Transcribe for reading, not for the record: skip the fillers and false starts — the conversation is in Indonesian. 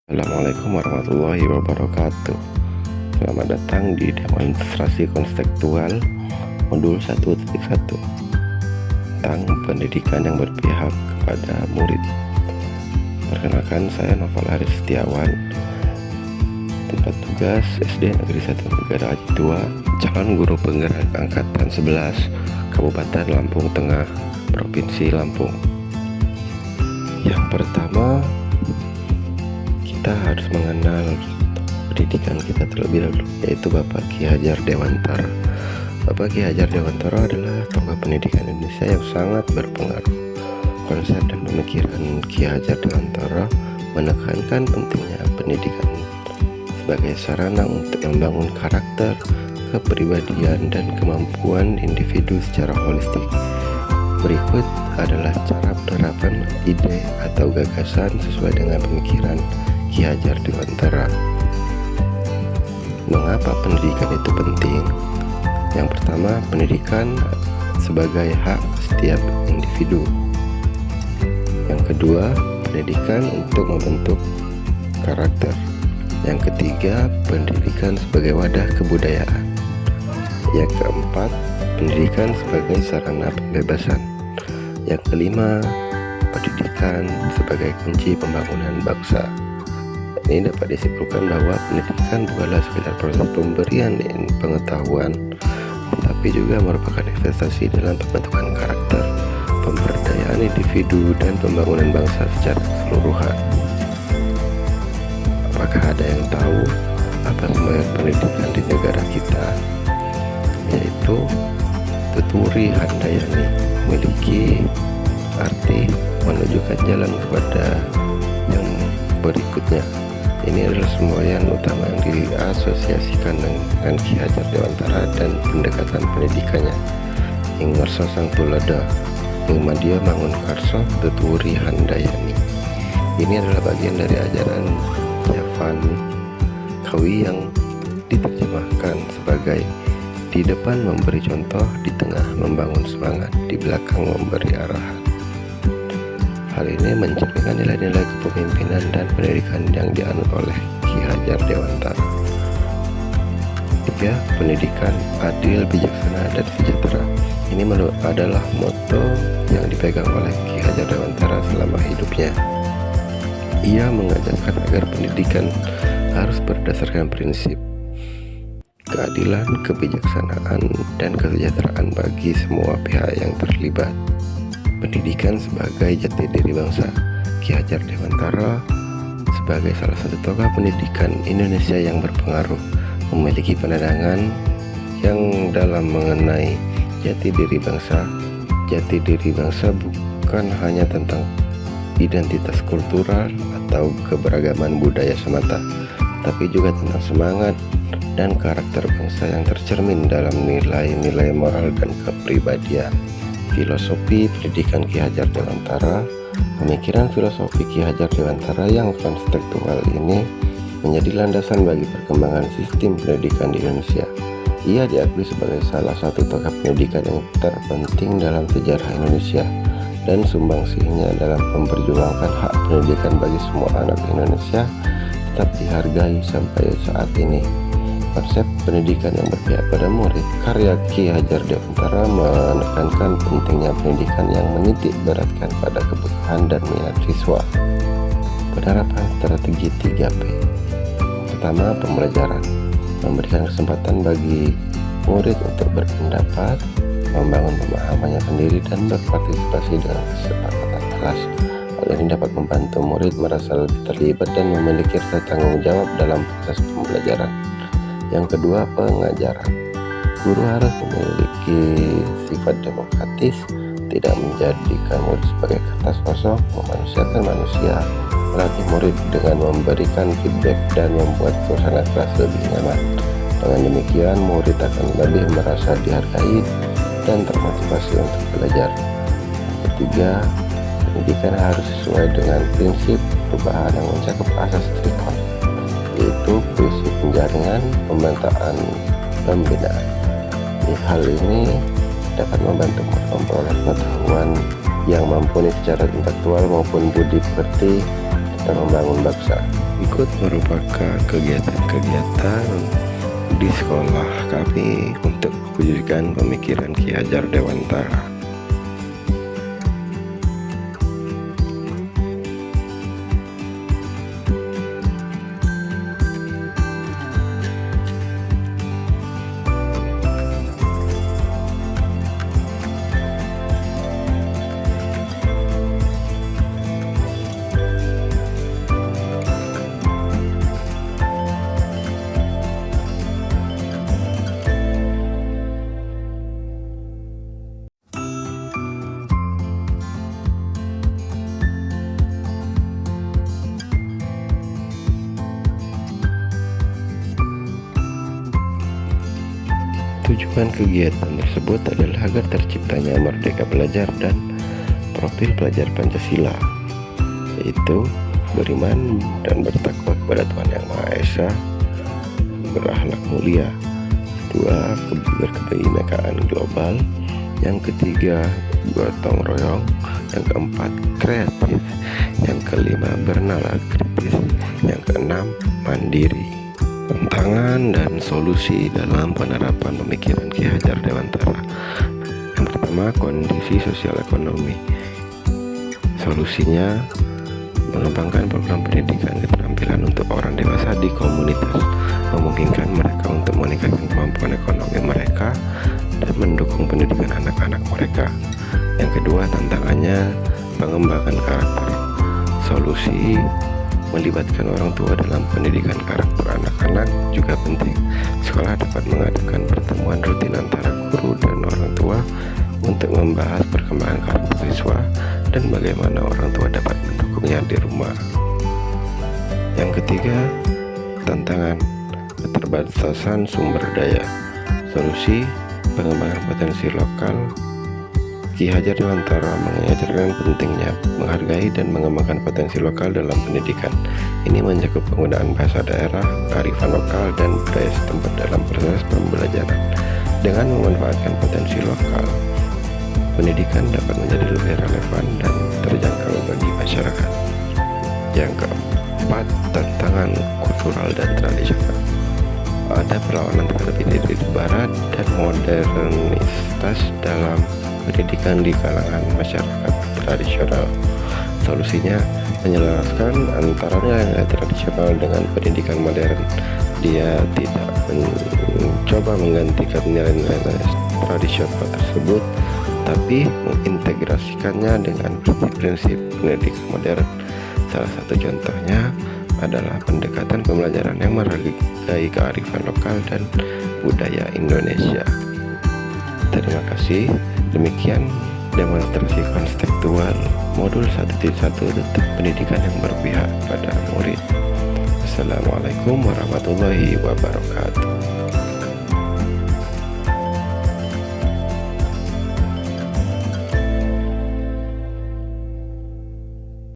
Assalamualaikum warahmatullahi wabarakatuh. Selamat datang di demonstrasi konseptual modul 1.1 tentang pendidikan yang berpihak kepada murid. Perkenalkan, saya Novel Haris Setiawan, tempat tugas SD Negeri 1 Negara Aji Tua, calon guru penggerak angkatan 11 Kabupaten Lampung Tengah, Provinsi Lampung. Yang pertama, kita harus mengenal pendidikan kita terlebih dahulu, yaitu Bapak Ki Hajar Dewantara. Bapak Ki Hajar Dewantara adalah tokoh pendidikan Indonesia yang sangat berpengaruh. Konsep dan pemikiran Ki Hajar Dewantara menekankan pentingnya pendidikan sebagai sarana untuk membangun karakter, kepribadian, dan kemampuan individu secara holistik. Berikut adalah cara penerapan ide atau gagasan sesuai dengan pemikiran Ki Hajar Dewantara. Mengapa pendidikan itu penting? Yang pertama, pendidikan sebagai hak setiap individu. Yang kedua, pendidikan untuk membentuk karakter. Yang ketiga, pendidikan sebagai wadah kebudayaan. Yang keempat, pendidikan sebagai sarana pembebasan. Yang kelima, pendidikan sebagai kunci pembangunan bangsa. Ini dapat disimpulkan bahwa pendidikan bukanlah sekedar proses pemberian pengetahuan, tetapi juga merupakan investasi dalam pembentukan karakter, pemberdayaan individu, dan pembangunan bangsa secara keseluruhan. Apakah ada yang tahu apa semangat pendidikan di negara kita? Yaitu Tuturi Handayani, memiliki arti menunjukkan jalan kepada yang berikutnya. Ini adalah semboyan utama yang diasosiasikan dengan Ki Hajar Dewantara dan pendekatan pendidikannya. Ing Ngarsa Sang Tuladha, Ing Madya Mangun Karso Tuturi Handayani. Ini adalah bagian dari ajaran Javan Kawi yang diterjemahkan sebagai di depan memberi contoh, di tengah membangun semangat, di belakang memberi arahan. Hal ini mencerminkan nilai-nilai kepemimpinan dan pendidikan yang dianut oleh Ki Hajar Dewantara. 3. Pendidikan adil, bijaksana, dan sejahtera. Ini adalah moto yang dipegang oleh Ki Hajar Dewantara selama hidupnya. Ia mengajarkan agar pendidikan harus berdasarkan prinsip keadilan, kebijaksanaan, dan kesejahteraan bagi semua pihak yang terlibat. Pendidikan sebagai jati diri bangsa. Ki Hajar Dewantara sebagai salah satu tokoh pendidikan Indonesia yang berpengaruh memiliki pandangan yang dalam mengenai jati diri bangsa. Jati diri bangsa bukan hanya tentang identitas kultural atau keberagaman budaya semata, tapi juga tentang semangat dan karakter bangsa yang tercermin dalam nilai-nilai moral dan kepribadian. Filosofi pendidikan Ki Hajar Dewantara. Pemikiran filosofi Ki Hajar Dewantara yang konseptual ini menjadi landasan bagi perkembangan sistem pendidikan di Indonesia. Ia diakui sebagai salah satu tokoh pendidikan yang terpenting dalam sejarah Indonesia dan sumbangsihnya dalam memperjuangkan hak pendidikan bagi semua anak Indonesia tetap dihargai sampai saat ini. Konsep pendidikan yang berpihak pada murid, karya Ki Hajar Dewantara menekankan pentingnya pendidikan yang menitik beratkan pada kebutuhan dan minat siswa. Penerapan strategi 3P. Pertama, pembelajaran. Memberikan kesempatan bagi murid untuk berpendapat, membangun pemahamannya sendiri, dan berpartisipasi dengan kesepakatan kelas. Hal ini dapat membantu murid merasa lebih terlibat dan memiliki rasa tanggung jawab dalam proses pembelajaran. Yang kedua, pengajaran. Guru harus memiliki sifat demokratis, tidak menjadikan murid sebagai kertas kosong, memanusiakan manusia, melatih murid dengan memberikan feedback dan membuat suasana kelas lebih nyaman. Dengan demikian, murid akan lebih merasa dihargai dan termotivasi untuk belajar. Yang ketiga, pendidikan harus sesuai dengan prinsip perubahan yang mencakup asas trikon, yaitu puisi penjaringan, pembentaan, pembinaan. Hal ini dapat membantu memperoleh pengetahuan yang mumpuni secara intelektual maupun budi pekerti serta membangun bangsa. Ikut merupakan kegiatan-kegiatan di sekolah kami untuk mewujudkan pemikiran Ki Hajar Dewantara. Tujuan kegiatan tersebut adalah agar terciptanya Merdeka Belajar dan profil pelajar Pancasila, yaitu beriman dan bertakwa kepada Tuhan Yang Maha Esa, berakhlak mulia, dua, berkebinekaan global, yang ketiga, gotong royong, yang keempat, kreatif, yang kelima, bernalar kritis, yang keenam, mandiri. Tantangan dan solusi dalam penerapan pemikiran Ki Hajar Dewantara. Yang pertama, kondisi sosial ekonomi. Solusinya, mengembangkan program pendidikan keterampilan untuk orang dewasa di komunitas, memungkinkan mereka untuk meningkatkan kemampuan ekonomi mereka dan mendukung pendidikan anak-anak mereka. Yang kedua, tantangannya pengembangan karakter. Solusi, melibatkan orang tua dalam pendidikan karakter anak-anak juga penting. Sekolah dapat mengadakan pertemuan rutin antara guru dan orang tua untuk membahas perkembangan karakter siswa dan bagaimana orang tua dapat mendukungnya di rumah. Yang ketiga, tantangan keterbatasan sumber daya. Solusi, pengembangan potensi lokal. Ki Hajar Dewantara mengajarkan pentingnya menghargai dan mengembangkan potensi lokal dalam pendidikan. Ini mencakup penggunaan bahasa daerah, kearifan lokal, dan budaya setempat dalam proses pembelajaran. Dengan memanfaatkan potensi lokal, pendidikan dapat menjadi lebih relevan dan terjangkau bagi masyarakat. Yang keempat, tantangan kultural dan tradisional. Ada perlawanan terhadap ide barat dan modernitas dalam pendidikan di kalangan masyarakat tradisional. Solusinya, menyelaraskan antara nilai tradisional dengan pendidikan modern. Dia tidak mencoba menggantikan nilai-nilai tradisional tersebut, tapi mengintegrasikannya dengan prinsip-prinsip pendidikan modern. Salah satu contohnya adalah pendekatan pembelajaran yang menghargai kearifan lokal dan budaya Indonesia. Terima kasih. Demikian demonstrasi konseptual modul 1.1 tentang pendidikan yang berpihak pada murid. Assalamualaikum warahmatullahi wabarakatuh.